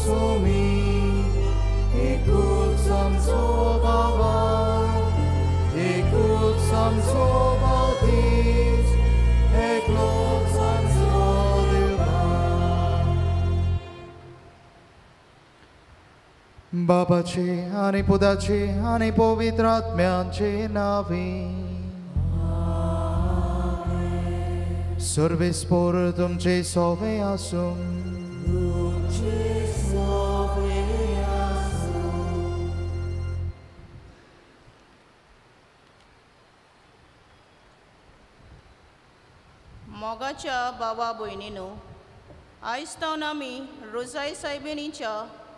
सुमी एकूच आमचो बाबा एकूच आमचो बावतीच एकलोच आमचो देवा बाबाचे आनी पुताचे आनी पवित्र आत्म्याचे नावे सर्वेस्पोर तुमचे सोवे आसूं मोगाच्या बाबा भयणीनो आयज तावन आमी रोजाई सायबिणीच्या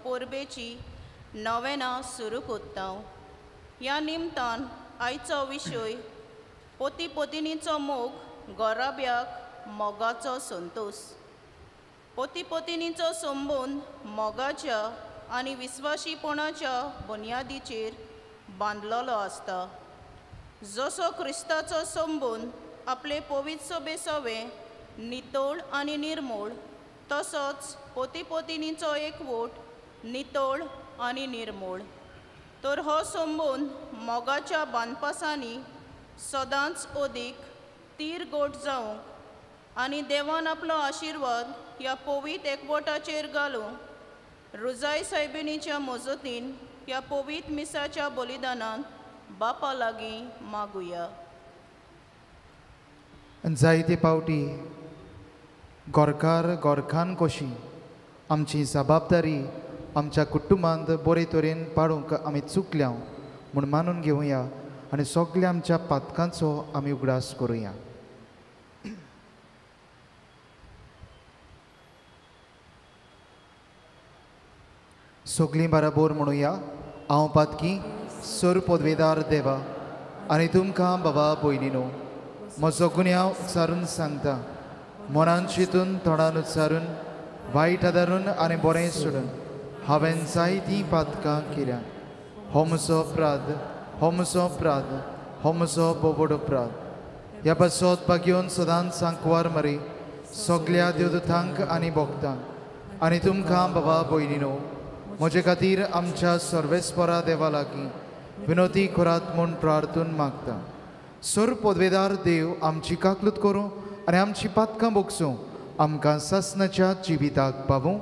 पोरबेची नवेनां सुरू कोत्ता ह्या निमतान आयचो विशय पोती पोतिनीचो मोग गोराब्याक मोगाचो संतोष पोती पोतिनीचो संबंद मोगाच्या आनी विस्वाशीपणाच्या बुनयादीचेर बांदलेलो आसता जसो क्रिस्ताचो संबंद आपले पवित्र सभे सवे नितोळ आनी निर्मोळ तसोच पोती पोतिनीचो एकवोट नितोळ आनी निर्मोळ तर हो संबंद मोगाच्या बांदपासांनी सदांच ओदीक तीर गोट जावंक आनी देवान आपलो आशिर्वाद ह्या पवित्र एकवटाचेर घालूंक रुजाई सायबिणीच्या मजतीन ह्या पवित्र मिसाच्या बलिदानांत बापा लागीं मागुया जायते पावटी गोरकार गोरखान कशी आमची जबाबदारी आमच्या कुटुंबांत बरे तरेन पाडूंक आमी चुकल्या म्हूण मानून घेवया आनी सगल्या आमच्या पातकांचो आमी उगडास करुया सगलीं बराबर म्हणुया हांव पातकी सर पदवेदार देवा आनी तुमकां बाबा भयणीनो म्हजो गुन्यांव उच्चारून सांगता मनान चिंतून तोंडान उच्चारून वायट आदारून आनी बरें सोडून हांवें जायतीं पातकां केल्या हो म्हजो अपराध हो म्हजो अपराध हो म्हजो बोबड अपराध ह्या पासत भाग्योन सदांच सांकवार मारी सगल्या देवदूतांक आनी भक्तांक आनी तुमकां बाबा भयणीनो म्हजे खातीर आमच्या सर्वेस्परा देवा लागीं विनोती करात म्हूण प्रार्थून मागता सर पदवेदार देव आमची काकलूत करूं आनी आमची पातकां बोगसूं आमकां सासणाच्या जिविताक पावूं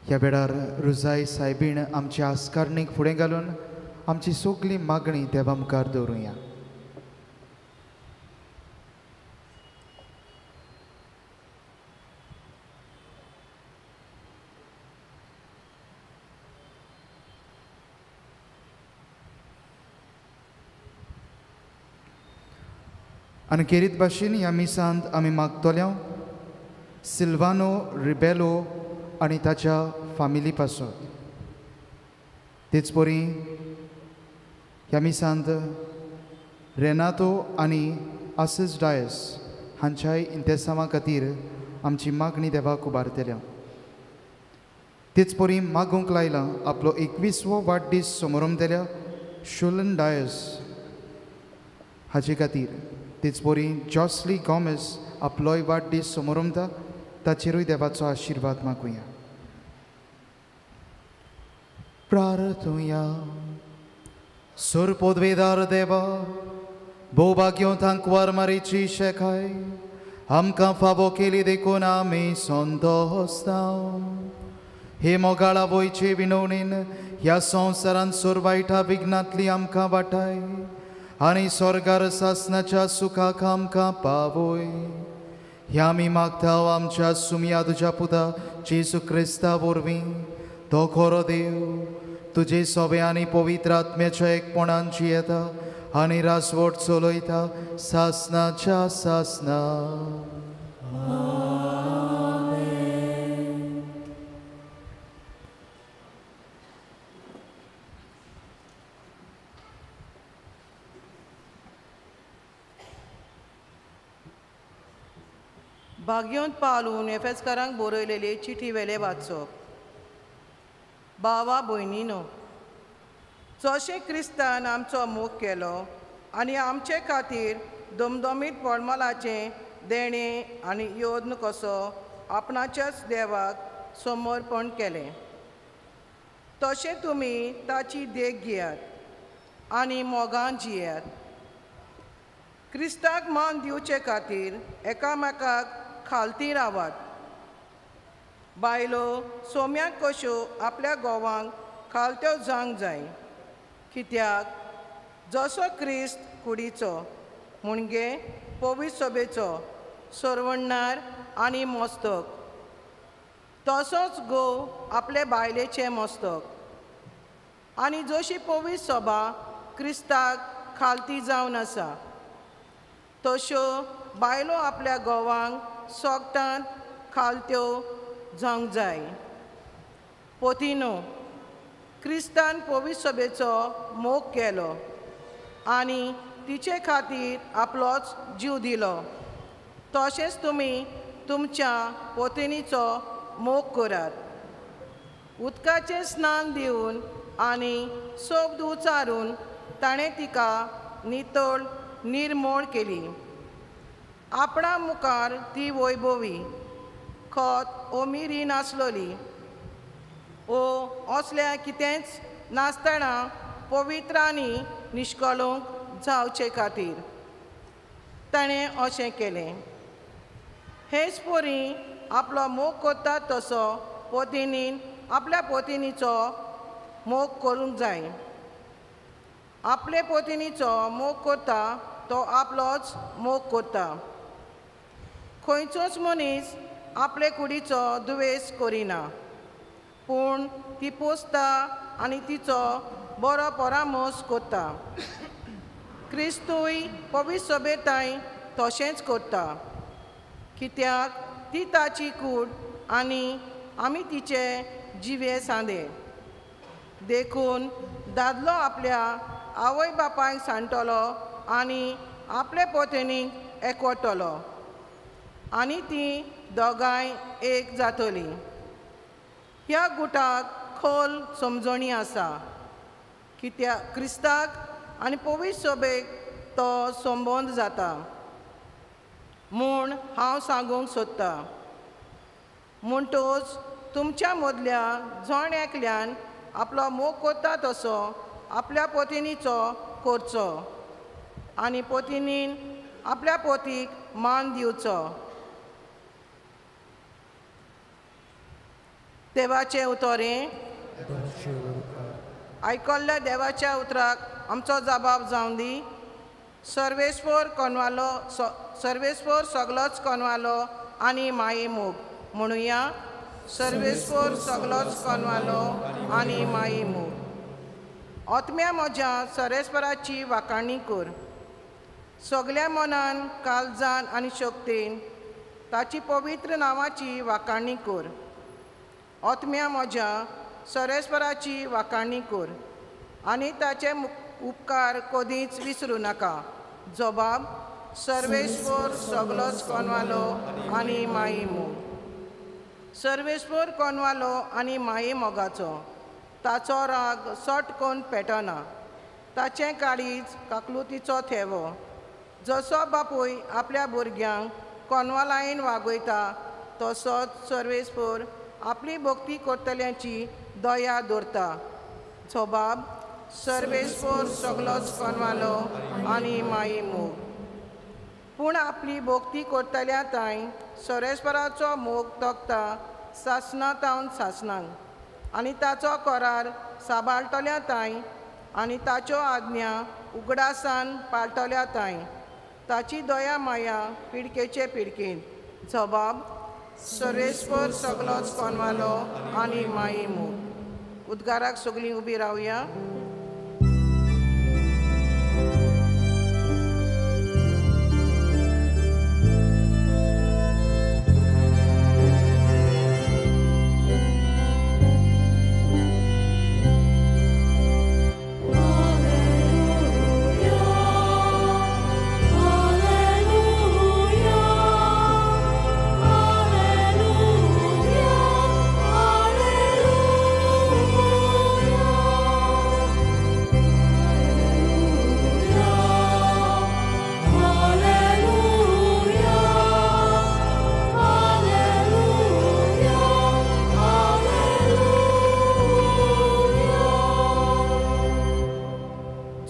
ह्या वेळार रुजाई सायबीण आमच्या आस्कारणीक फुडें घालून आमची सगळी मागणी देवा मुखार दवरुया आनी खेरीत भाशेन ह्या मिसांत आमी मागतल्या सिल्वानो रिबेलो आनी ताच्या फामिली पासून तेच परी ह्या मिसांत रेनातो आनी आसिस डायस हांच्याय इंतेसामा खातीर आमची मागणी देवाक उबारतल्या तेच परी मागूंक लायला आपलो 21वो वाडदीस समारंभतल्या शोलन डायस हाचे खातीर तेच परी जॉस्ली गॉमेस आपलोय वाडदीस समारंभता ताचेरूय देवाचो आशिर्वाद मागुया प्रार्थुया सर पदवेदार देवा भोवभाग्यो थांकवार मारीची शेखाय आमकां फावो केली देखून आमी संतोश जावं. हे मोगाळा वयचे विणवणेन ह्या संवसारांत सोरवायटा विघ्नांतली आमकां वाटाय आनी स्वर्गार सासनाच्या सुखाक आमकां पावय. ह्या आमी मागता आमच्या सुमया तुज्या पुता जेसू क्रिस्ता वरवीं. तो खरो देव तुजे सोबे आनी पवित्र आत्म्याच्या एकपणान जियेता आनी रासवट चलयता सासनाच्या सासना. भाग्योंत पालून एफेसकारांक बरयलेली चिठी वेले वाचप. भावा भयणीनो, जशें क्रिस्तान आमचो मोग केलो आनी आमचे खातीर दमदमीत पोळमालाचें देणें आनी योद्न कसो आपणाच्याच देवाक समर्पण केलें, तशें तुमी ताची देख घेयात आनी मोगान जियात. क्रिस्ताक मान दिवचे खातीर एकामेकाक खालती रावात. बायलो सोम्याक कश्यो आपल्या घोवांक खालत्यो जावंक जाय, कित्याक जसो क्रिस्त कुडीचो म्हणजे पवित्र सभेचो सरवणनार आनी मस्तक, तसोच घोव आपले बायलेचें मस्तक. आनी जशी पवित्र सभा क्रिस्ताक खालती जावन आसा, तश्यो बायलो आपल्या घोवांक सोगतान खालत्यो जावंक जाय. पोतिनो, क्रिस्तान पवित्र सभेचो मोग केलो आनी तिचे खातीर आपलोच जीव दिलो, तशेंच तुमी तुमच्या पोतिनीचो मोग करात. उदकाचें स्नान दिवन आनी सोब उचारून ताणें तिका नितळ निर्मळ केली. आपणा मुखार ती वैभवी खत ओमिरी नासलोली ओ असल्या कितेंच नासतना पवित्र आनी निश्कळूंक जावचे खातीर ताणें अशें केलें. हेच पोरी आपलो मोग करता तसो पोतिनीन आपल्या पोतिनीचो मोग करूंक जाय. आपले पोतिनीचो मोग करता तो आपलोच मोग करता. खंयचोच मनीस आपले कुडीचो दुवेस करिना, पूण ती पोसता आनी तिचो बरो परामोस करता. क्रिस्तूय पवित्र सभेताय तशेंच करता, कित्याक ती ताची कूड आनी आमी तिचे जिवे सांदे. देखून दादलो आपल्या आवय बापायक सांडटलो आनी आपले पोतेनीक एकवटलो आनी ती दोगांय एक जातली. ह्या गुटाक खोल समजणी आसा, कित्याक क्रिस्ताक आनी पवित्र सभेक तो संबंद जाता म्हूण हांव सांगूंक सोदतां. म्हणटोच तुमच्या मदल्या जण एकल्यान आपलो मोग करता तसो आपल्या पोतिनीचो करचो आनी पोतिनीन आपल्या पोतीक मान दिवचो. देवाचें उतोरें. आयकल्ल्या देवाच्या उतराक आमचो जबाब जावं दी. सर्वेस्पर कोनवालो सर्वेस्पर सगलोच कोनवालो आनी माये मोग म्हणुया. सर्वेस्पर सगलोच कोनवालो आनी माये मोग. आत्म्या म्हज्या सर्वेस्पराची वाखाणणी कर. सगल्या मनान काळजान आनी शक्तीन ताची पवित्र नांवाची वाखाणणी कर. आत्म्या म्हज्या सर्वेस्पराची वाखाणणी कर आनी ताचे उपकार कधीच विसरूं नाका. जबाब. सर्वेस्पर सगलोच कोनवालो आनी माये मोग. सर्वेस्पर कोनवालो आनी माये मोगाचो ताचो राग सट कोन्न पेटना. ताचें काळीज काकलुतीचो थेवो. जसो बापूय आपल्या भुरग्यांक कोनवालायेन वागयता, तसोच सर्वेस्पर आपली भक्ती करतल्यांची दया दवरता. जबाब. सर्वेस्पर सगलोच कोनवालो आनी माये मोग. पूण आपली भोक्ती करतल्या ताई सोरेस्पराचो मोग तोखता सासना तावन सासनांक आनी ताचो करार सांबाळटल्या ताई आनी ताच्यो आज्ञा उगडासान पाळटल्या ताई ताची दया माया पिडकेचे पिडकेन जबाब सोरेस्पर सगलोच कोनवालो आनी माई मोग उद्गाराक सगळीं उबी रावया.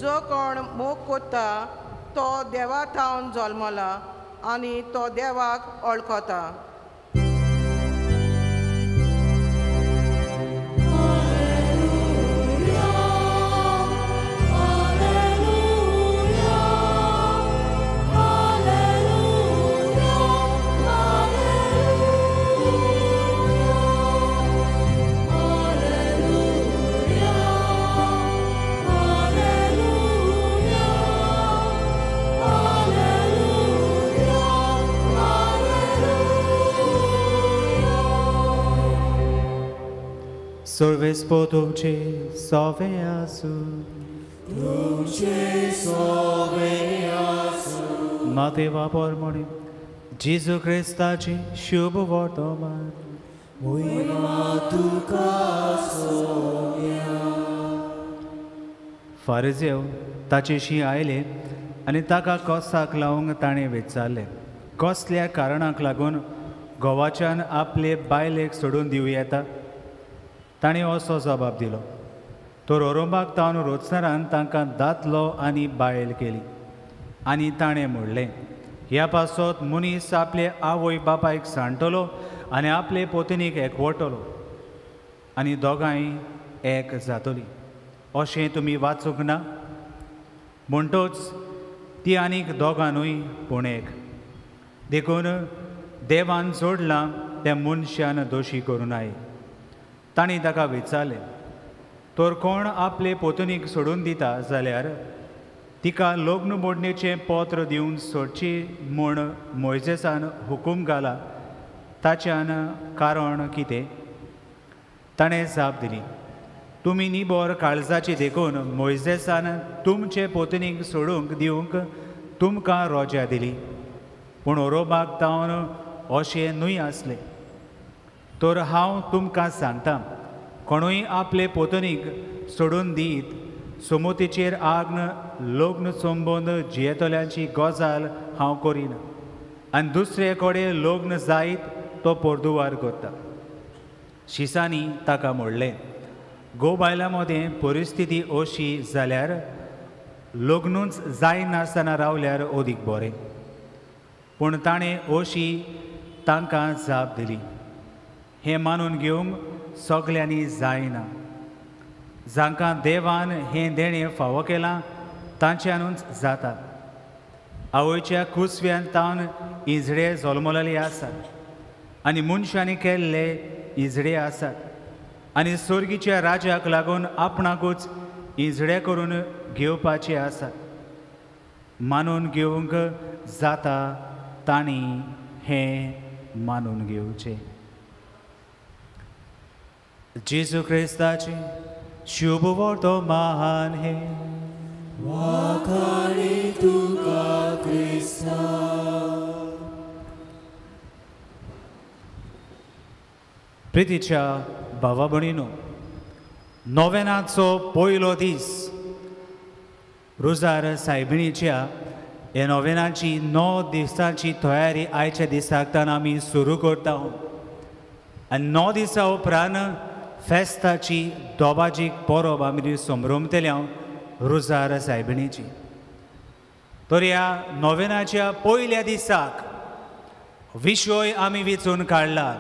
जो कोण मोग कोत्ता तो देवा थावन जल्मला आनी तो देवाक वळखता. Sorvespo dulce salveasu. Dulce salveasu. Mateva pormoni. Jesu Christaci शुभ वर्तमान. Moima tuka sonia. फारिजेव ताचेशी आयले आनी ताका कोसाक लावंक ताणें विचारलें कसल्या कारणाक लागून गोवाच्यान आपले बायलेक सोडून दिवं येता. ताणें असो जबाब दिलो. तो रोरोंबाक तावन रोचनारान तांकां दादलो आनी बायल केली आनी ताणें म्हणलें ह्या पासत मनीस आपले आवय बापायक सांठलो आनी आपले पोतनीक एकवटलो आनी दोगांय एक जातली अशें तुमी वाचूंक ना. म्हणटोच ती आनीक दोगांनूय पूण एक. देखून देवान जोडलां त्या मनशान दोशी करूं नये. तांणी ताका विचारलें तर कोण आपले पोतनीक सोडून दिता जाल्यार तिका लग्न मोडणेचें पत्र दिवन सोडची म्हूण मोइजेसान हुकूम घाला ताच्यान कारण कितें. ताणें जाप दिली तुमी निबोर काळजाची देखून मोइजेसान तुमचे पोतनीक सोडूंक दिवंक तुमकां रोजा दिली पूण ओरोबाक तावन अशें न्हय आसलें. तर हांव तुमकां सांगतां कोणूय आपले पोतनीक सोडून दीत सोमतीचेर आग्न लग्न संबंद जियेतल्यांची गजाल हांव करिना आनी दुसरे कडेन लग्न जायत तो पर्दुवार करता. शिसांनी ताका म्हणलें गो बायलां मदें परिस्थिती अशी जाल्यार लग्नूच जायनासतना रावल्यार अदीक बरें. पूण ताणें अशी तांकां जाप दिली हें मानून घेवंक सगल्यांनी जायना. जांकां देवान हें देणें फावो केलां तांच्यानूच जाता. आवयच्या कुसव्यान तावन इजडे जल्मलेले आसात आनी मनशांनी केल्ले इजडे आसात आनी सर्गीच्या राजाक लागून आपणाकूच इजडे करून घेवपाचे आसात. मानून घेवंक जाता तांणी हें मानून घेवचें. जेजू क्रिस्ताचे शुभ वर्तमान हे वाखाणी तुका क्रिस्ता. प्रितीच्या भावा भयणीनो नोवेनाचो पयलो दीस रोजार सायबिणीच्या हे नोवेनाची 9 दिसांची तयारी आयच्या दिसाकतान आमी सुरू करता आनी 9 दिसां उपरांत फेस्ताची दोबाजीक परब आमी सोमरोमतल्या रोजार सायबिणीची. तर ह्या नोवेनाच्या पयल्या दिसाक विशय आमी वेचून काडला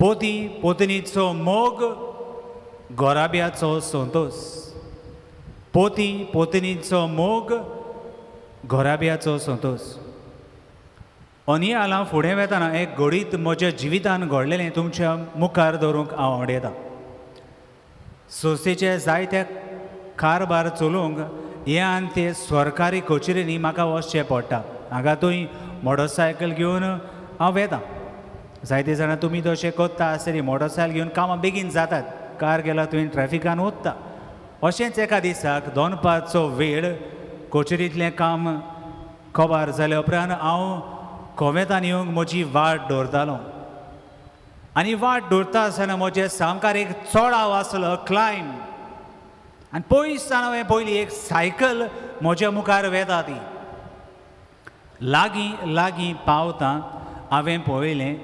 पोती पोतनीचो मोग गोराब्याचो संतोष. पोती पोतनीचो मोग गोराब्याचो संतोष. अनी आला फुडें वेताना एक घडीत म्हज्या जिवितान घडलेलें तुमच्या मुखार दवरूंक हांव आवडयतां. संस्थेचे जायते कारबार चलोवंक हे आनी ते सरकारी कचेरींनी म्हाका वचचें पडटा. हांगा थंय मोटरसायकल घेवन हांव वेतां. जायते जाणां तुमी तशें कोत्ता आसतली मोटरसायकल घेवन कामां बेगीन जातात. कार गेल्यार तुवें ट्रॅफिकान वता. अशेंच एका दिसाक दोनपारचो वेळ कचेरींतलें काम खबर जाल्या उपरांत हांव कोवेतान येवंक म्हजी वाट दवरतालो. आनी वाट दवरता आसतना म्हजें सामकार एक चोडाव आसलो क्लायंब. आनी पयस जावन हांवें पयली एक सायकल म्हज्या मुखार वेता ती. लागीं लागीं पावता हांवें पळयलें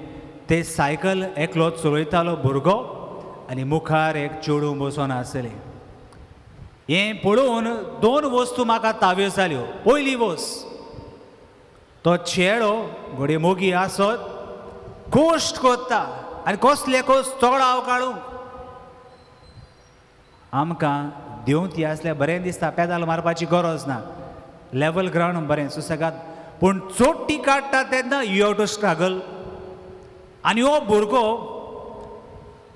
ते सायकल एकलो चलयतालो भुरगो आनी मुखार एक चेडूं बसून आसलें. हें पळोवन दोन वस्तू म्हाका ताब्यो जाल्यो. पयली वस्त तो चेडो घोडये मोगी आसत गोश्ट कोत्ता आनी कसले कस चोडाव काडूंक आमकां देंवती आसल्यार बरें दिसता. पेदाल मारपाची गरज ना. लेवल ग्रावंड बरें सुसेगाद. पूण चोट्टी काडटा तेन्ना यू हॅव टू स्ट्रगल. आनी हो भुरगो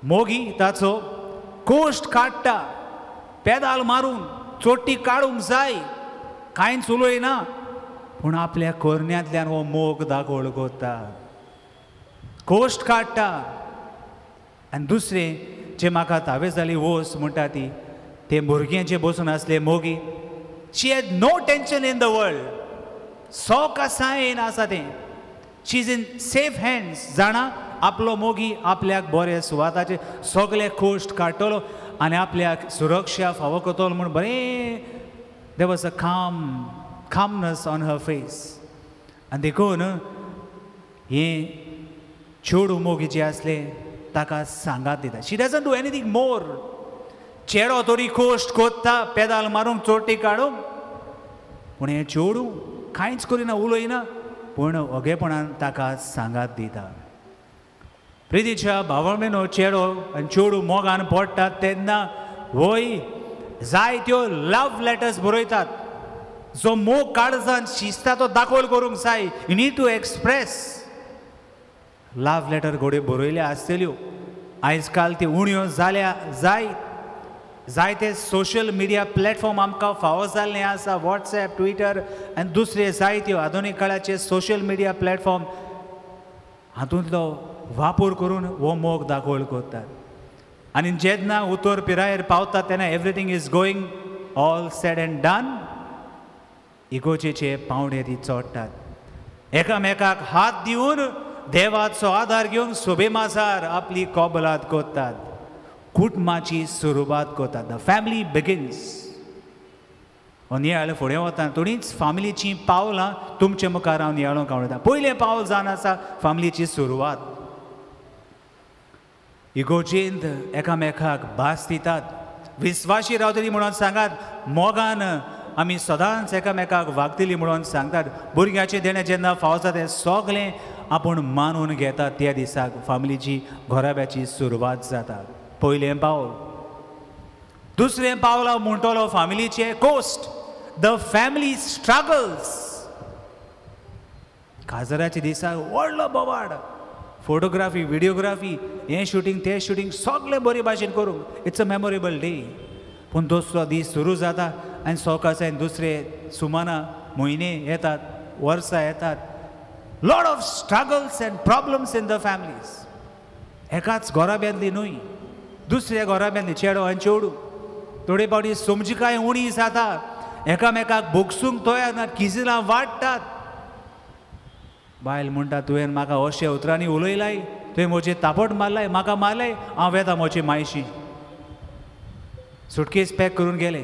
मोगी ताचो कोश्ट काडटा पेदाल मारून चोट्टी काडूंक जाय कांयच उलयना. पूण आपल्या कोरण्यांतल्यान हो मोग दाखोवळ कोत्ता कोश्ट काडटा. आनी दुसरें जें म्हाका ताबे जाली वस्त म्हणटा ती ते भुरगें जें बसून आसलें मोगी she had no tension in the world. सोकासायेन आसा तें. She is in safe hands. जाणा आपलो मोगी आपल्याक बरें सुवाताचेर सगळे कोश्ट काडटलो आनी आपल्याक सुरक्षा फावो करतलो म्हूण बरें there was a calmness on her face. आनी देखून हें चेडूं मोगी जें आसलें ताका सांगात दिता. शी डजंट डू एनीथींग मोर. चेडो तरी कोश्ट कोत्ता पेदाल मारूंक चोट्टी काडूंक. पूण हें चेडूं कांयच करिना उलयना पूण ओगेपणान ताका सांगात दिता. प्रितीच्या भावांनो चेडो आनी चेडूं मोगान पडटात तेन्ना वय जायत्यो लव लेटर्स बरयतात. जो मोग काडसान शिस्ता तो दाखोल करूंक जाय. You need to express. Love letter घोडे बरयल्यो आसतल्यो. आयज काल त्यो उण्यो जाल्या जायते सोशल मिडिया प्लॅटफॉर्म आमकां फावो जाल्ले आसा. वॉट्सॅप ट्विटर आनी दुसरे जायत्यो आधुनीक काळाचे सोशल मिडिया प्लॅटफॉर्म हातूंतलो वापर करून हो मोग दाखोवळ करतात. आनी जेन्ना उतर पिरायेर पावता तेन्ना everything is going all said and done. इगोजेचे पावंडे ती चोडटात. एकामेकाक हात दिवन देवाचो आदार घेवन सोबेमाजार आपली कबलात करतात. कुटुंबाची सुरवात करतात. The family begins. नियाळ फुडें वता थोडींच फॅमिलीची पावलां तुमचे मुखार हांव नियाळोंक आवडटा. पयलें पावल जावन आसा फॅमिलीची सुरवात. इगोजेंत एकामेकाक भास दितात. विस्वाशी रावतली म्हणून सांगात. मोगान आमी सदांच एकामेकाक वागतली म्हणून सांगतात. भुरग्याचें देणें जेन्ना फावो जाता तें सगळें आपूण मानून घेतात. त्या दिसाक फॅमिलीची घोराब्याची सुरवात जाता. पयलें पावल. दुसरें पावल हांव म्हणटलो फॅमिलीचें कोस्ट. The family struggles. काजराच्या दिसाक व्हडलो बोवाड. फोटोग्राफी व्हिडियोग्राफी हें शुटींग तें शुटींग सगळें बरे भाशेन करूंक. It's a memorable day. पूण दुसरो दीस सुरू जाता आनी सकाळच्यान दुसरे सुमाना म्हयने येतात वर्सां येतात. Lot of struggles end problems in the families. एकाच घोराब्यांतली न्हय दुसऱ्या घोराब्यांतली चेडो आनी चेडूं थोडे फावटी समजिकाय उणी जाता. एकामेकाक भोगसूंक तयार ना. किजिलां वाडटात. बायल म्हणटा तुवें म्हाका अशें उतरांनी उलयलाय. तुवें म्हजें तापट मारलाय म्हाका मारलाय. हांव येता म्हजे मायशी. सुटकेस पॅक करून गेले.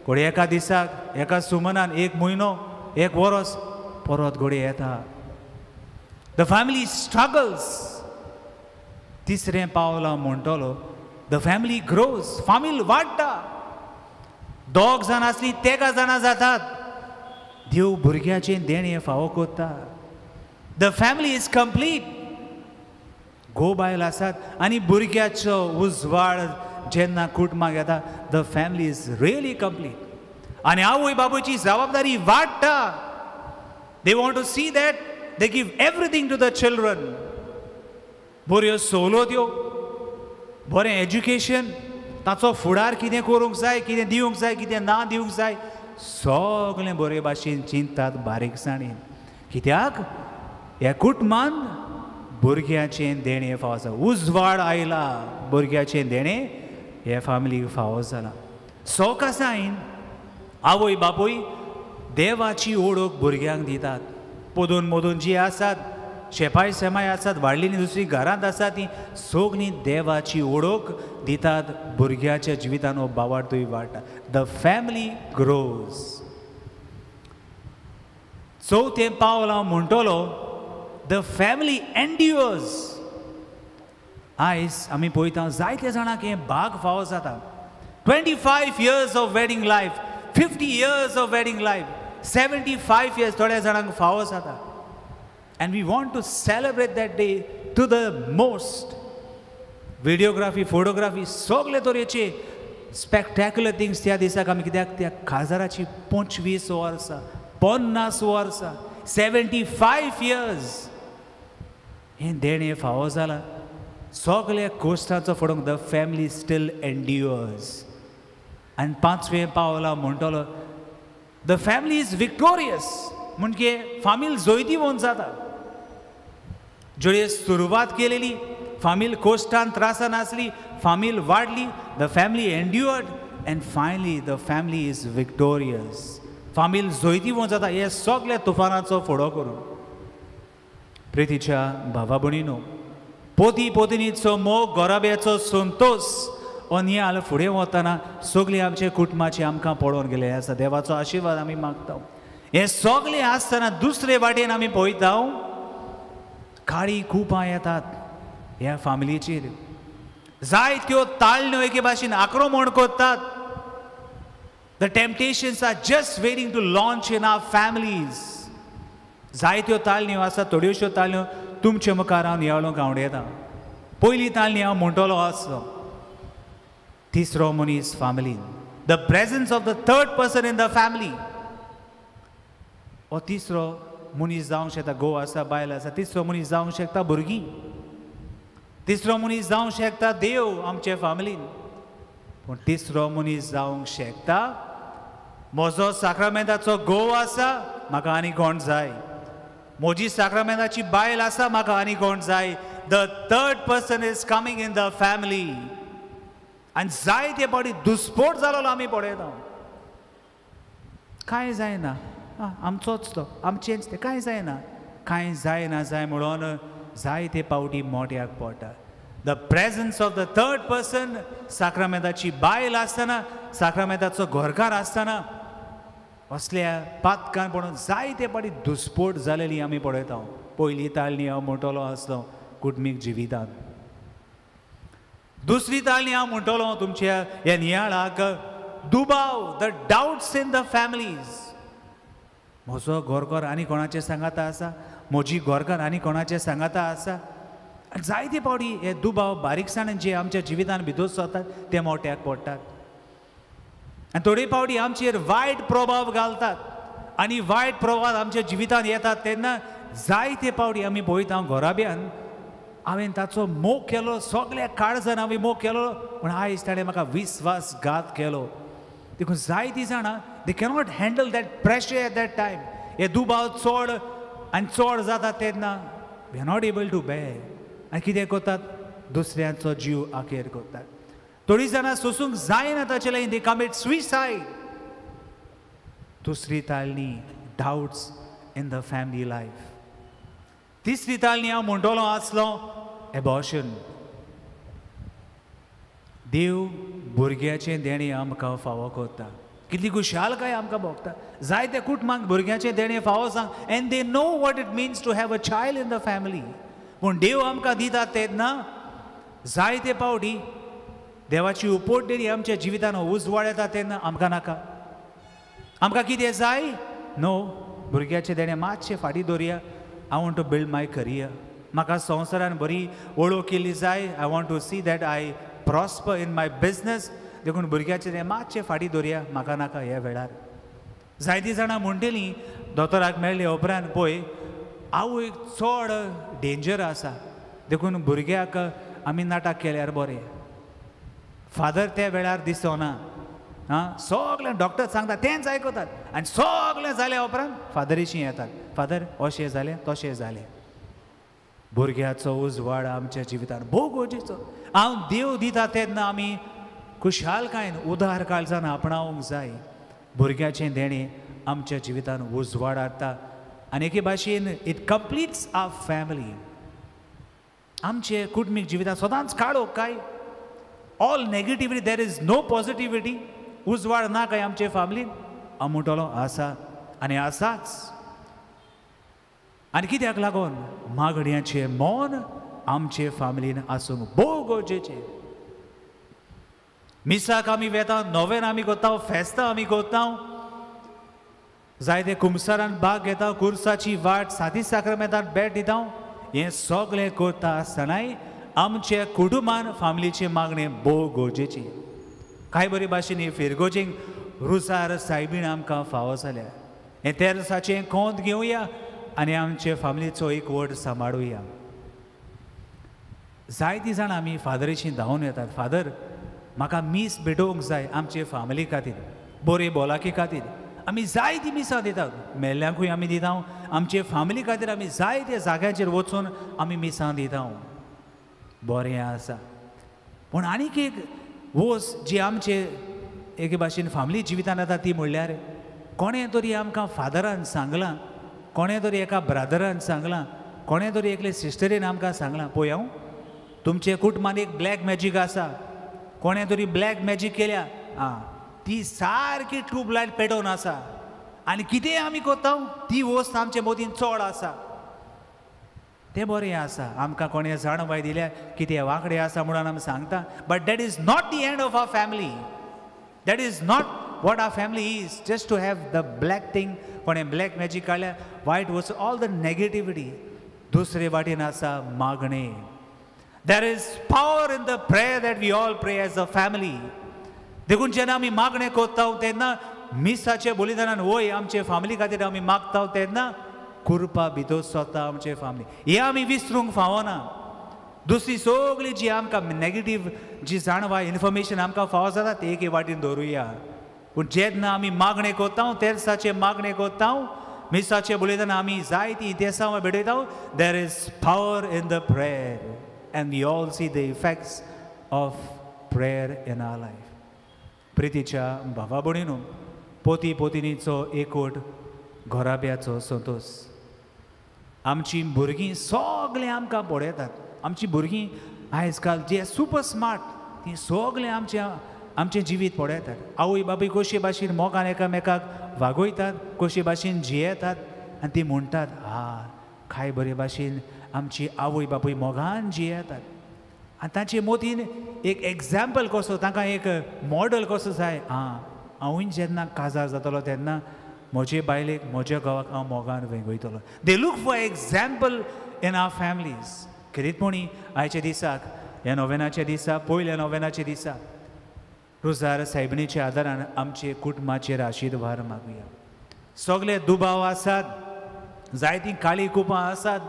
घोडे एका दिसाक एका सुमनान एक म्हयनो एक वरस परत घोडे येता. The family struggles. तिसरें पावल हांव म्हणटलो द फॅमिली ग्रोज. फामील वाडटा. दोग जाण आसली तेगा जाणां जातात. देव भुरग्याचें देणें फावो कोत्ता. The family is complete. घोव बायल आसात आनी भुरग्याचो उजवाड जेन्ना कुटुंबाक येता, the family is really complete. आनी आवय बापूयची जबाबदारी वाडटा. They want to see that they give everything to the children. बऱ्यो सवलत्यो, बरें एज्युकेशन, ताचो फुडार कितें करूंक जाय, कितें दिवंक जाय, कितें ना दिवंक जाय, सगळें बरे भाशेन चिंततात बारीकसाणेन. कित्याक ह्या कुटुंबान भुरग्याचें देणें फावो आसा. उजवाड आयला, भुरग्याचें देणें हे फॅमिलीक फावो जाला. सवकासायन आवय बापूय देवाची ओळख भुरग्यांक दितात. पोदून मोदून जी आसात, शेपाय सेमाय आसात, वाडलीं दुसरी घरांत आसात, ती सगळीं देवाची ओळख दितात. भुरग्याच्या जिवितान हो बावार्थूय वाडटा. The family grows. चवथें पावल हांव म्हणटलो, द फॅमिली एंड्युअर्स. आयज आमी पळयता जायते जाणांक हें भाग फावो जाता. 25 years of wedding life, 50 years of wedding life, 75 years थोड्या जाणांक फावो जाता. And we want to celebrate that day to the most. Videography, photography, सगळे तरेचे स्पेक्टॅक्युलर थिंग्स त्या दिसाक आमी, कित्याक त्या काजाराची 25 वर्सां, 50 वर्सां, 75 years हें देणें फावो जाला. सगळे कोश्टाचो फडोवंक द फॅमिली स्टील एंड्युअर्स. आनी पांचवें पावलां म्हणटलो, द फॅमिली इज विक्टोरियस. म्हणजे फामील जोयती वोन जाता. ज्यो सुरवात केलेली फामील कोश्टान त्रासान आसली, फामील वाडली, the family endured and finally the family is victorious. फामील जोयती वोन जाता हे सगळे तुफानाचो फुडो करून. प्रितीच्या भावा भयणीनो, पोती पोतिनीचो मोग, गोराब्याचो संतोष हो नियाल फुडें वतना सगळीं आमचे कुटुंबाचे आमकां पडोवन गेले आसा. देवाचो आशिर्वाद आमी मागता. हे सगळें आसतना दुसरे वाटेन आमी पळयता काळी कुपां येतात ह्या फॅमिलीचेर. जायत्यो ताळण्यो एके भाशेन आक्रमण करतात. The temptations are just waiting to launch in our families. जायत्यो ताळण्यो आसात. थोड्योश्यो ताळण्यो तुमचे मुखार हांव नियाळोवंक आवडटा. पयली ताळणी हांव म्हणटलो आसलो, तिसरो मनीस फॅमिलीन. The presence of the third person in the family. हो तिसरो मनीस जावंक शकता, घोव आसा, बायल आसा. तिसरो मनीस जावंक शकता भुरगीं. तिसरो मनीस जावंक शकता देव आमचे फॅमिलीन. पूण तिसरो मनीस जावंक शकता म्हजो साक्रामेंताचो घोव आसा, म्हाका आनी कोण जाय. म्हजी साक्रामेंताची बायल आसा, म्हाका आनी कोण जाय. The third person is coming in the family. आनी जायते फावटी दुस्फोट जालो आमी पळयता. कांय जायना, आमचोच तो, आमचेंच तें, कांय जायना. कांय जायना जाय म्हणून जायते फावटी मोट्याक पडटा. The presence of the third person, साक्रामेंताची बायल आसतना, साक्रामेंताचो घरकार आसतना असल्या पातकान पडून जायते फावटी दुस्फोट जालेली आमी पळयता. पयली ताळणी हांव म्हणटलो आसलो कुटुंबीक जिवितांत. दुसरी ताळणी हांव म्हणटलो तुमच्या ह्या नियाळाक, दुबाव, the doubts in the families. म्हजो घरकार आनी कोणाचें सांगाता आसा, म्हजी घरकार आनी कोणाचें सांगाता आसा. जायते फावटी हे दुबाव बारीकसाणेन जे आमच्या जिवितांत भितर जातात ते मोठ्याक पडटात. आनी थोडे फावटी आमचेर वायट प्रभाव घालतात. आनी वायट प्रभाव आमच्या जिवितांत येतात तेन्ना जायते फावटी आमी पळयता घोराब्यान हांवें ताचो मोग केलो, सगळ्या काळजान हांवें मोग केलो, पूण आयज ताणें म्हाका विस्वासघात केलो. देखून जायतीं जाणां they cannot handle that pressure at that time. हे दुबाव चड आनी चड जाता तेन्ना we are not able to bear. आनी कितें करतात, दुसऱ्यांचो जीव आखेर करतात. थोडीं जाणां सोसूंक जायना ताचे लागीं दे कमीट सुइसायड. दुसरी ताळणी, doubts in the family life. तिसरी ताळणी हांव म्हणटलो आसलो एबॉर्शन. देव भुरग्याचें देणें आमकां फावो करता. कितली खुशालकाय आमकां भोगता. जायते कुटुंबांक भुरग्याचें देणें फावो सांग and they know what it means to have a child in the family. पूण देव आमकां दिता तेन्ना जायते फावटी देवाची उपोट देणी आमच्या जिवितान उजवाड येता तेन्ना आमकां नाका. आमकां कितें जाय, नो भुरग्याचे देणे मातशे फाटी दवरया. I want to build my career. म्हाका संवसारान बरी वळख केली जाय. I want to see that I prosper in my business. देखून भुरग्याचे देणे मातशे फाटी दवरया. म्हाका नाका ह्या वेळार. जायतीं जाणां म्हणटलीं दोतोराक मेळ्ळे उपरांत पळय आवय चड डेंजर आसा. देखून भुरग्याक आमी नाटक केल्यार बरें. फादर त्या वेळार दिसना. सगळें डॉक्टर सांगता तेंच आयकतात आनी सगळें जाल्या उपरांत फादरीशी येतात. फादर अशें जालें तशें जालें. भुरग्याचो उजवाड आमच्या जिवितांत भोव गरजेचो. हांव देव दिता तेन्ना आमी खुशालकायेन उदार काळजान आपणावंक जाय. भुरग्याचें देणें आमच्या जिवितांत उजवाड हाडटा आनी एके भाशेन इट कंप्लीट्स आवर फॅमिली. आमचे कुटुंबीक जिवितांत सदांच काळोख काय? All negativity. There is no positivity. उजवाड ना काय आमचे फॅमिलीन? अमुटलो आसा आनी आसाच. आनी कित्याक लागून मागण्यांचें मौन आमचे फॅमिलीन आसूंक भोव गरजेचें. मिसाक आमी वेता, नोवेन आमी करता, फेस्तां आमी करता, जायते कुमसारान भाग घेता, कुर्साची वाट, सादी साक्रमेंतांत भेट दिता. हें सगळें करता आसतनाय आमचे कुटुंबान फॅमिलीची मागणी भोव गरजेची. कांय बरे भाशेन फिरगोजेंक रुजार सायबीण आमकां फावो जाल्या. हें तेरसाचें कोंत घेवया आनी आमचे फॅमिलीचो एक वट सांबाळुया. जायतीं जाणां आमी फादरीशीं धांवन येतात. फादर म्हाका मीस भेटोवंक जाय आमचे फॅमिली खातीर, बरे भलायके खातीर. आमी जायतीं मिसां दितात. मेल्ल्यांकूय आमी दिता. आमचे फॅमिली खातीर आमी जायत्या जाग्यांचेर वचून आमी मिसां दिता. बरें आसा. पूण आनीक एक वोस जी आमचे एके भाशेन फॅमिली जिवितांत येता ती म्हणल्यार कोणें तरी आमकां फादरान सांगलां, कोणें तरी एका ब्रादरान सांगलां, कोणें तरी एकले सिस्टरीन आमकां सांगलां पळय हांव तुमचे कुटुंबान एक ब्लॅक मॅजीक आसा. कोणें तरी ब्लॅक मॅजीक केल्या. ती सारकी ट्यूबलायट पेटोवन आसा आनी कितें आमी करता ती वस्त आमचे मदीं चड आसा. तें बरें आसा. आमकां कोणें जाणवाय दिल्या कितें वांकडे आसा म्हणून आमी सांगता. But that is not the end of our family. That is not what our family is. Just to have the black thing. कोणें ब्लॅक मॅजीक काडल्या वायट वस्त ऑल द नेगेटिविटी. दुसरे वाटेन आसा मागणें. There is power in the prayer that we all pray as a family. देखून जेन्ना आमी मागणें करता तेन्ना मिसाचे बलिदानान वय आमचे फॅमिली खातीर आमी मागता तेन्ना कृपा भितर सोदता आमचे फॅमिली. हें आमी विसरूंक फावना. दुसरी सगळी जी आमकां नेगेटीव जी जाणवाय इन्फॉर्मेशन आमकां फावो जाता ती एके वाटेन दवरुया. पूण जेन्ना आमी मागणें करता तेर्साचे मागणें करता मिसाचे बलिदान आमी जायतीं इतिहासां भेटयता. There is power in the prayer. And we all see the effects of prayer in our life. प्रितीच्या भावा भयणीनो, पोती पोतिनीचो एकवट घोराब्याचो संतोष. आमची भुरगीं सगळें आमकां पळयतात. आमची भुरगीं आयज काल जे सुपर स्मार्ट ती सगळें आमचें जिवीत पळयतात. आवय बापूय कशे भाशेन मोगान एकामेकाक वागयतात, कशे भाशेन जियेतात आनी ती म्हणटात काय बरे भाशेन आमची आवय बापूय मोगान जियेतात. आनी तांचे मदीन एक एग्जाम्पल कसो, तांकां एक मॉडल कसो जाय. हांवूय जेन्ना काजार जातलो तेन्ना म्हजे बायलेक म्हज्या गांवाक हांव मोगान वेगयतलो. They look for example in our families. खरीतपणी आयच्या दिसाक ह्या नोवेनाच्या दिसा पयल्या नोवेनाच्या दिसा रुजार सायबिणीच्या आदारान आमचे कुटुंबाचेर आशिर्वाद मागुया. सगळे दुबाव आसात, जायतीं काळी कुपां आसात,